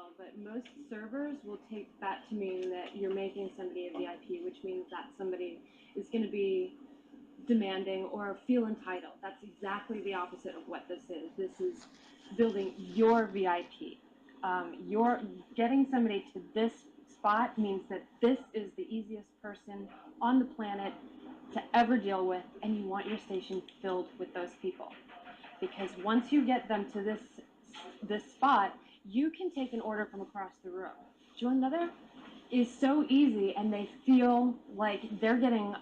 well, but most servers will take that to mean that you're making somebody a VIP, which means that somebody is going to be demanding or feel entitled. That's exactly the opposite of what this is. This is building your VIP. You're getting somebody to this spot means that this is the easiest person on the planet to ever deal with, and you want your station filled with those people. Because once you get them to this spot, you can take an order from across the room. Do you want another? Is so easy, and they feel like they're getting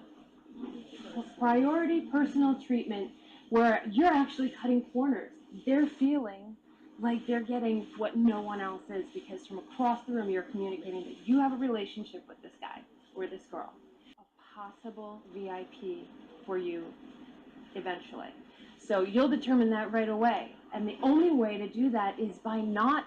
priority personal treatment where you're actually cutting corners. They're feeling like they're getting what no one else is, because from across the room you're communicating that you have a relationship with this guy or this girl. A possible VIP for you eventually. So you'll determine that right away. And the only way to do that is by not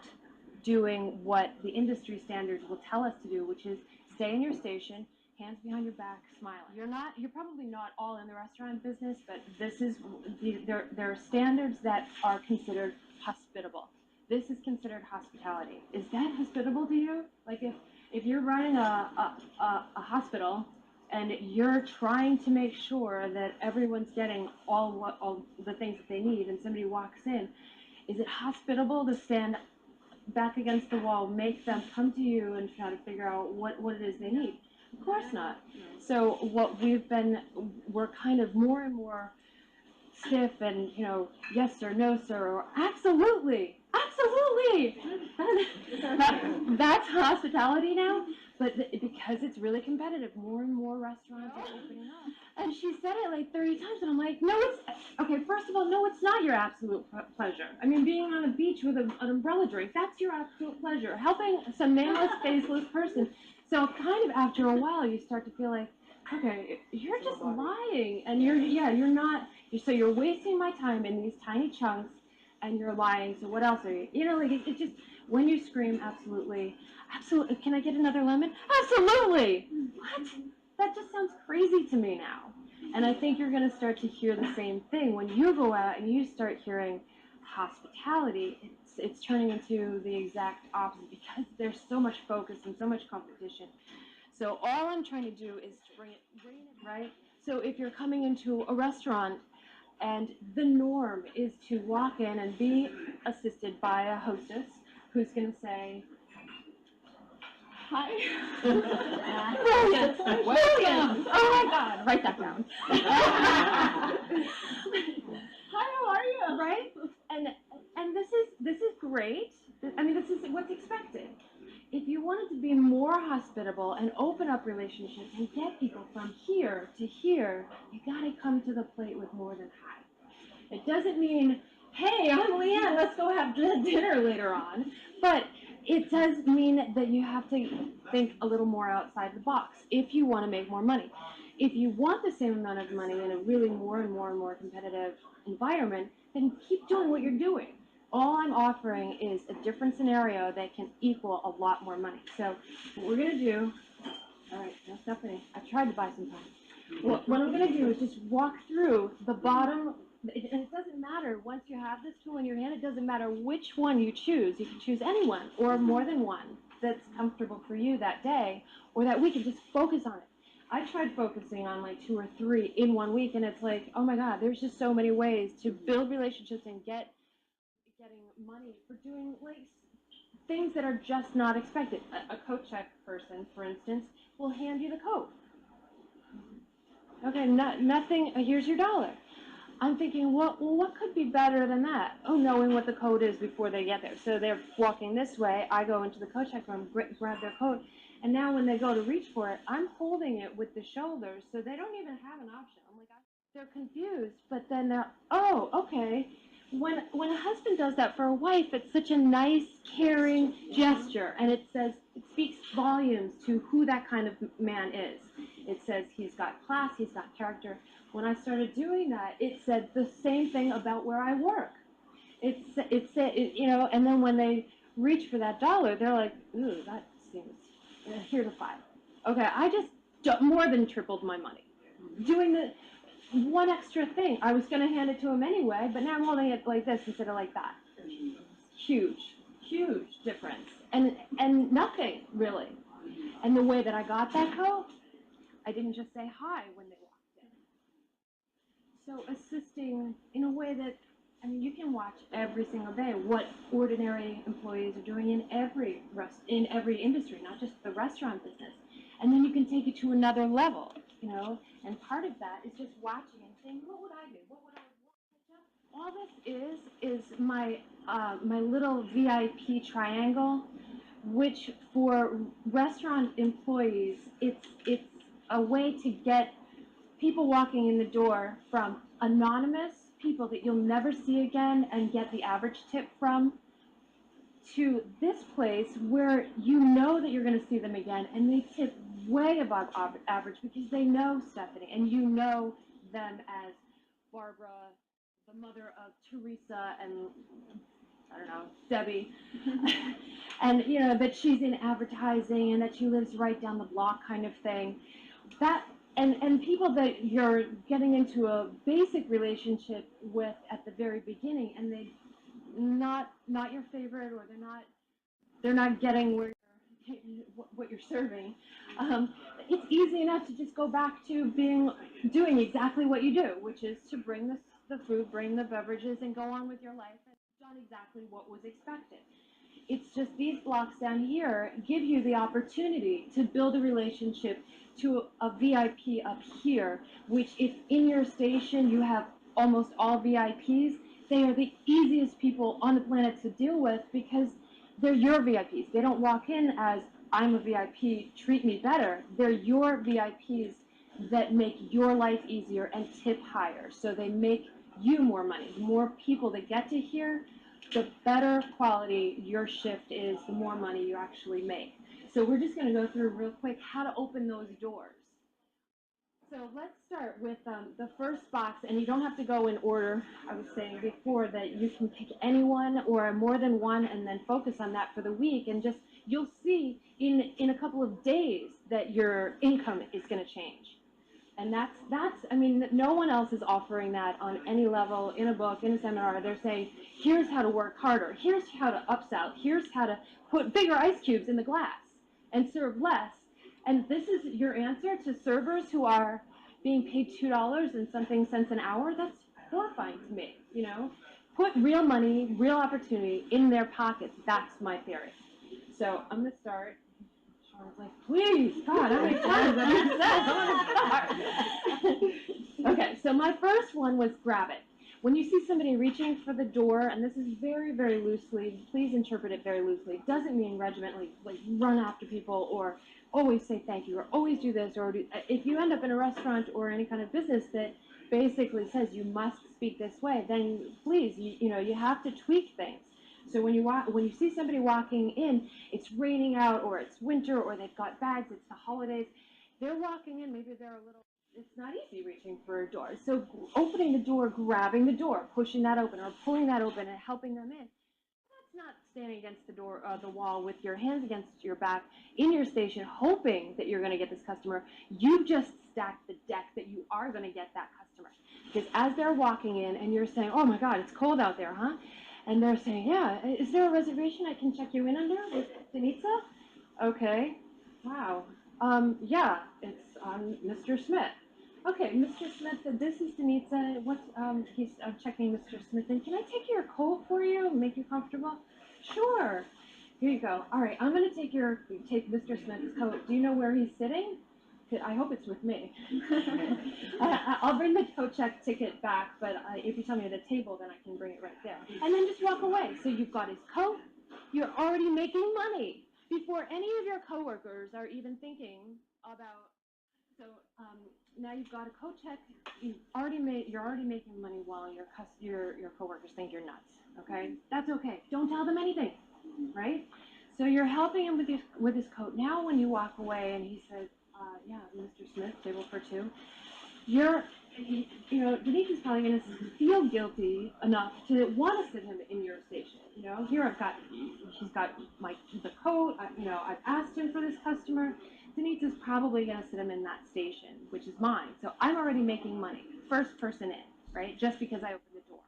doing what the industry standards will tell us to do, which is stay in your station, hands behind your back, smiling. You're probably not all in the restaurant business, but this is, there are standards that are considered hospitable. This is considered hospitality. Is that hospitable to you? Like if you're running a hospital and you're trying to make sure that everyone's getting all the things that they need, and somebody walks in, is it hospitable to stand back against the wall, make them come to you and try to figure out what it is they need? Of course not. So what we're kind of more and more stiff and, yes sir, no sir, or absolutely, absolutely. That's hospitality now. But because it's really competitive, more and more restaurants are opening up. And she said it like 30 times, and I'm like, no, okay, first of all, no, it's not your absolute pleasure. I mean, being on a beach with an umbrella drink, that's your absolute pleasure. Helping some nameless, faceless person. So kind of after a while, you start to feel like, okay, you're just lying. And you're not, so you're wasting my time in these tiny chunks, and you're lying, so what else are you? It just, when you scream, absolutely, absolutely, can I get another lemon? Absolutely! What? That just sounds crazy to me now. And I think you're going to start to hear the same thing when you go out and you start hearing hospitality. It's turning into the exact opposite, because there's so much focus and so much competition. So all I'm trying to do is to bring it right. So if you're coming into a restaurant, and the norm is to walk in and be assisted by a hostess who's going to say, hi. Brilliant. Brilliant. Oh my God. Write that down. Hi, how are you? Right? And this is great. I mean, this is what's expected. If you wanted to be more hospitable and open up relationships and get people from here to here, you gotta come to the plate with more than hi. It doesn't mean, hey, I'm Leanne, let's go have dinner later on. But it does mean that you have to think a little more outside the box if you want to make more money. If you want the same amount of money in a really more and more competitive environment, then keep doing what you're doing. All I'm offering is a different scenario that can equal a lot more money. So what we're going to do, all right, no, Stephanie, I tried to buy some time. What I'm going to do is just walk through the bottom, and it doesn't matter, once you have this tool in your hand, it doesn't matter which one you choose. You can choose any one or more than one that's comfortable for you that day or that week, and just focus on it. I tried focusing on like 2 or 3 in 1 week, and it's like, oh my God, there's just so many ways to build relationships and getting money for doing like things that are just not expected. A coat check person, for instance, will hand you the coat. Okay, nothing, here's your $1. I'm thinking, well, what could be better than that? Oh, knowing what the code is before they get there. So they're walking this way, I go into the coat check room, grab their coat, and now when they go to reach for it, I'm holding it with the shoulders, so they don't even have an option. I'm like, they're confused, but then they're, oh, okay. When a husband does that for a wife, it's such a nice, caring gesture, and it speaks volumes to who that kind of man is. It says he's got class, he's got character. When I started doing that, it said the same thing about where I work. It said, and then when they reach for that $1, they're like, ooh, that seems, here's a $5. Okay, I just more than tripled my money. Doing the one extra thing. I was going to hand it to him anyway, but now I'm holding it like this instead of like that. Huge, huge difference. And really. And the way that I got that coat, I didn't just say hi when they walked in. So assisting in a way that, I mean, you can watch every single day what ordinary employees are doing in every industry, not just the restaurant business. And then you can take it to another level, you know. And part of that is just watching and saying, what would I do? What would I want? All this is my little VIP triangle, which for restaurant employees, it's a way to get people walking in the door from anonymous people that you'll never see again and get the average tip from, to this place where you know that you're going to see them again and they tip way above average because they know Stephanie and you know them as Barbara, the mother of Teresa and I don't know, Debbie, and you know that she's in advertising and that she lives right down the block kind of thing. That and people that you're getting into a basic relationship with at the very beginning, and they not your favorite, or they're not getting where what you're serving. It's easy enough to just go back to doing exactly what you do, which is to bring the food, bring the beverages, and go on with your life and done exactly what was expected. It's just these blocks down here give you the opportunity to build a relationship to a VIP up here, which if in your station you have almost all VIPs, they are the easiest people on the planet to deal with because they're your VIPs. They don't walk in as, I'm a VIP, treat me better. They're your VIPs that make your life easier and tip higher. So they make you more money. The more people that get to here, the better quality your shift is, the more money you actually make. So we're just going to go through real quick how to open those doors. So let's start with the first box, and you don't have to go in order. I was saying before that you can pick anyone or more than one and then focus on that for the week, and just you'll see in a couple of days that your income is going to change. And that's I mean, no one else is offering that on any level, in a book, in a seminar. They're saying, here's how to work harder, here's how to upsell, here's how to put bigger ice cubes in the glass and serve less. And this is your answer to servers who are being paid $2 and something cents an hour. That's horrifying to me, you know. Put real money, real opportunity in their pockets. That's my theory. So I'm going to start. I was like, please, God, how many times have you said? Okay, so my first one was grab it. When you see somebody reaching for the door, and this is very, very loosely, please interpret it very loosely. It doesn't mean regimentally, like run after people or always say thank you or always do this. Or if you end up in a restaurant or any kind of business that basically says you must speak this way, then please, you know, you have to tweak things. So when you see somebody walking in, it's raining out or it's winter or they've got bags, it's the holidays, they're walking in, maybe they're a little, it's not easy reaching for a door. So opening the door, grabbing the door, pushing that open or pulling that open and helping them in. That's not standing against the door, the wall with your hands against your back in your station, hoping that you're going to get this customer. You've just stacked the deck that you are going to get that customer. Because as they're walking in and you're saying, oh my God, it's cold out there, huh? And they're saying, yeah, is there a reservation I can check you in under with Denitza? Okay. Wow. Yeah, it's Mr. Smith. Okay, Mr. Smith, this is Denitza. He's checking Mr. Smith in. Can I take your coat for you and make you comfortable? Sure. Here you go. All right, I'm going to take Mr. Smith's coat. Do you know where he's sitting? I hope it's with me. I'll bring the coat check ticket back, but if you tell me the table, then I can bring it right there. And then just walk away. So you've got his coat. You're already making money before any of your coworkers are even thinking about. So now you've got a coat check. You're already making money while your coworkers think you're nuts. Okay, that's okay. Don't tell them anything, right? So you're helping him with his coat. Now when you walk away and he says, yeah, Mr. Smith, table for two. Denise is probably going to feel guilty enough to want to sit him in your station. You know, here he's got the coat. I've asked him for this customer. Denise is probably going to sit him in that station, which is mine. So I'm already making money, first person in, right? Just because I opened the door.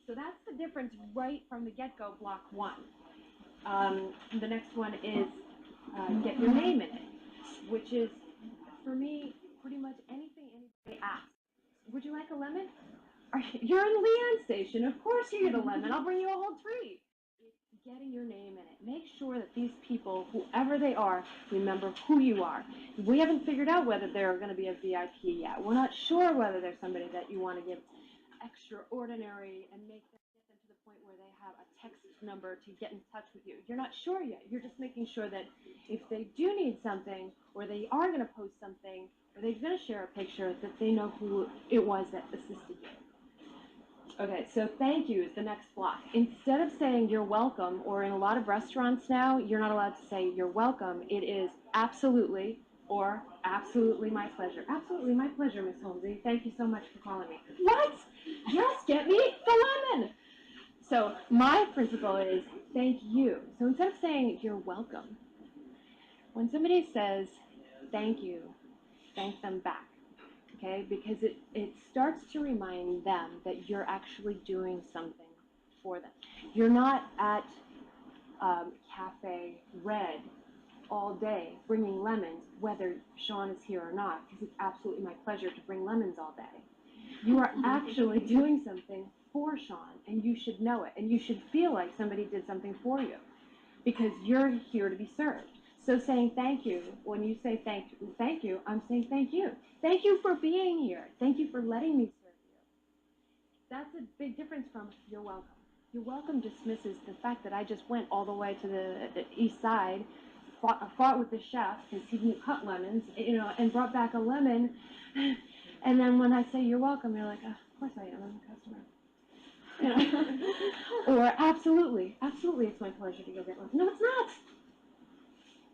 So that's the difference right from the get-go, block one. The next one is get your name in it, which is, for me, pretty much anything anybody asks. Would you like a lemon? You're in Leon Station. Of course you get a lemon. I'll bring you a whole tree. It's getting your name in it. Make sure that these people, whoever they are, remember who you are. We haven't figured out whether they're going to be a VIP yet. We're not sure whether there's somebody that you want to give extraordinary and get them to the point where they have a text number to get in touch with you. You're not sure yet. You're just making sure that if they do need something, or they are going to post something, or they're going to share a picture, that they know who it was that assisted you. Okay, so thank you is the next block. Instead of saying you're welcome, or in a lot of restaurants now, you're not allowed to say you're welcome. It is absolutely or absolutely my pleasure. Absolutely my pleasure, Miss Holmesy. Thank you so much for calling me. What? Just get me the lemon. So my principle is thank you. So instead of saying you're welcome, when somebody says thank you, thank them back. Okay, because it starts to remind them that you're actually doing something for them. You're not at Cafe Red all day bringing lemons, whether Sean is here or not, because it's absolutely my pleasure to bring lemons all day. You are actually doing something for Sean, and you should know it, and you should feel like somebody did something for you, because you're here to be served. So saying thank you, when you say thank you, I'm saying thank you. Thank you for being here. Thank you for letting me serve you. That's a big difference from you're welcome. You're welcome dismisses the fact that I just went all the way to the east side, fought with the chef because he didn't cut lemons, and brought back a lemon. And then when I say you're welcome, you're like, oh, of course I am. I'm a customer. Or absolutely, it's my pleasure to go get lemons. No, it's not.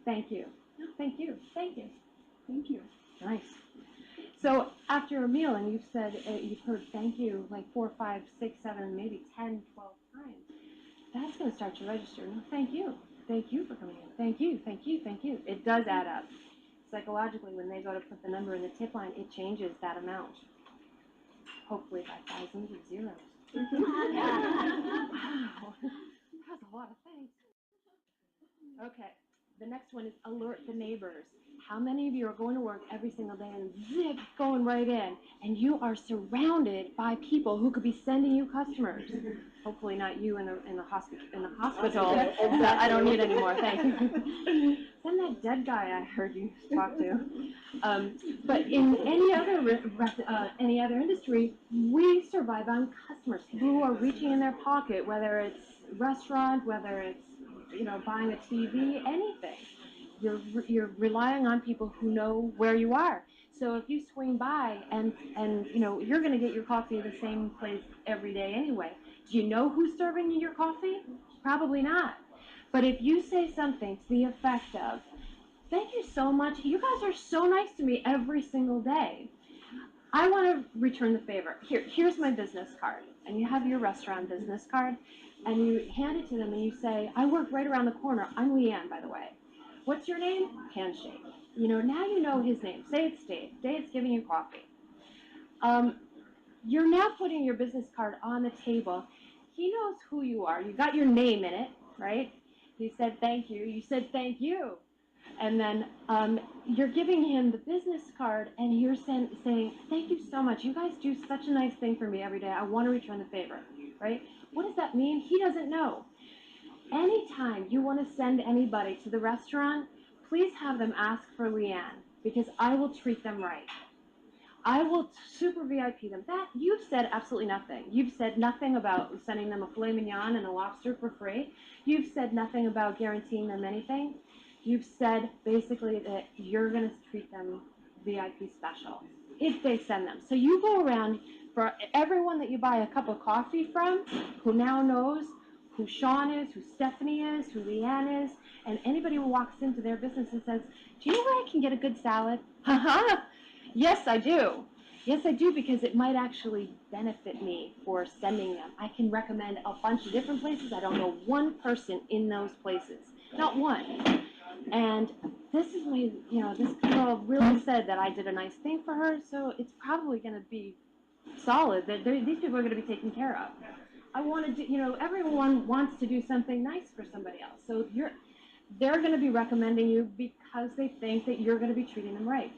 Thank you. No, thank you. Thank you. Thank you. Nice. So after a meal, and you've said, you've heard thank you like 4, 5, 6, 7, maybe 10, 12 times, that's going to start to register. No, thank you. Thank you for coming in. Thank you. Thank you. Thank you. It does add up. Psychologically, when they go to put the number in the tip line, it changes that amount. Hopefully by thousands of zeros. Wow. That's a lot of thanks. Okay. The next one is alert the neighbors. How many of you are going to work every single day and zip going right in, and you are surrounded by people who could be sending you customers? Hopefully not you in the hospital. I don't need any more. Thank you. Send that dead guy I heard you talk to. But in any other industry, we survive on customers, people who are reaching in their pocket, whether it's restaurant, whether it's buying a TV, anything. You're relying on people who know where you are. So if you swing by and you're going to get your coffee at the same place every day anyway. Do you know who's serving you your coffee? Probably not. But if you say something to the effect of, thank you so much. You guys are so nice to me every single day. I want to return the favor. Here's my business card. And you have your restaurant business card, and you hand it to them, and you say, I work right around the corner. I'm Leanne, by the way. What's your name? Handshake. Now you know his name. Say it's Dave. Dave's giving you coffee. You're now putting your business card on the table. He knows who you are. You got your name in it, right? He said thank you. You said thank you. And then you're giving him the business card, and you're saying, thank you so much. You guys do such a nice thing for me every day. I want to return the favor, right? What does that mean? He doesn't know. Anytime you want to send anybody to the restaurant, please have them ask for Leanne, because I will treat them right. I will super VIP them. That you've said absolutely nothing. You've said nothing about sending them a filet mignon and a lobster for free. You've said nothing about guaranteeing them anything. You've said basically that you're going to treat them VIP special if they send them. So you go around for everyone that you buy a cup of coffee from, who now knows who Sean is, who Stephanie is, who Leanne is, and anybody who walks into their business and says, do you know where I can get a good salad? Yes, I do. Yes, I do, because it might actually benefit me for sending them. I can recommend a bunch of different places. I don't know one person in those places. Not one. And this is this girl really said that I did a nice thing for her, so it's probably going to be solid, that these people are going to be taken care of. I want to do, everyone wants to do something nice for somebody else. So they're going to be recommending you because they think that you're going to be treating them right.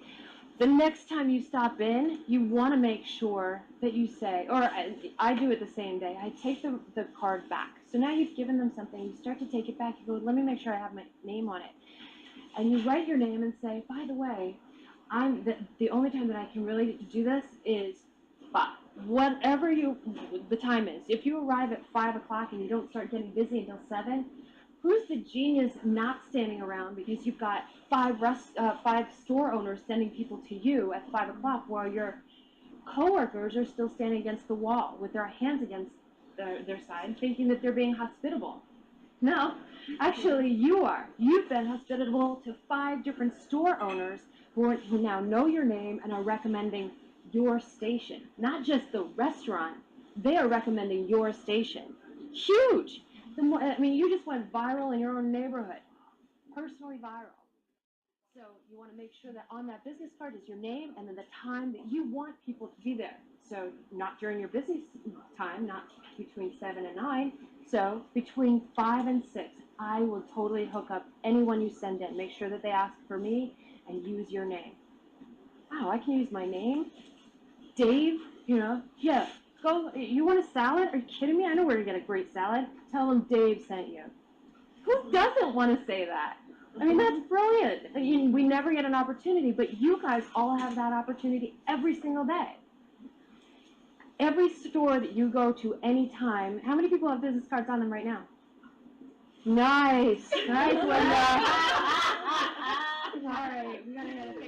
The next time you stop in, you want to make sure that you say, or I do it the same day, I take the card back. So now you've given them something, you start to take it back, you go, let me make sure I have my name on it. And you write your name and say, by the way, the only time that I can really do this is whatever the time is. If you arrive at 5 o'clock and you don't start getting busy until 7, who's the genius not standing around because you've got 5 store owners sending people to you at 5 o'clock while your coworkers are still standing against the wall with their hands against their side, thinking that they're being hospitable? No, actually you are. You've been hospitable to 5 different store owners who now know your name and are recommending your station. Not just the restaurant, they are recommending your station. Huge! You just went viral in your own neighborhood. Personally viral. So you want to make sure that on that business card is your name and then the time that you want people to be there. So not during your busy time, not between 7 and 9. So between 5 and 6, I will totally hook up anyone you send in. Make sure that they ask for me and use your name. Wow, I can use my name? Dave, yeah, go, you want a salad? Are you kidding me? I know where to get a great salad. Tell them Dave sent you. Who doesn't want to say that? I mean, that's brilliant. We never get an opportunity, but you guys all have that opportunity every single day. Every store that you go to anytime, how many people have business cards on them right now? Nice. Nice, Linda. All right, we got to get it.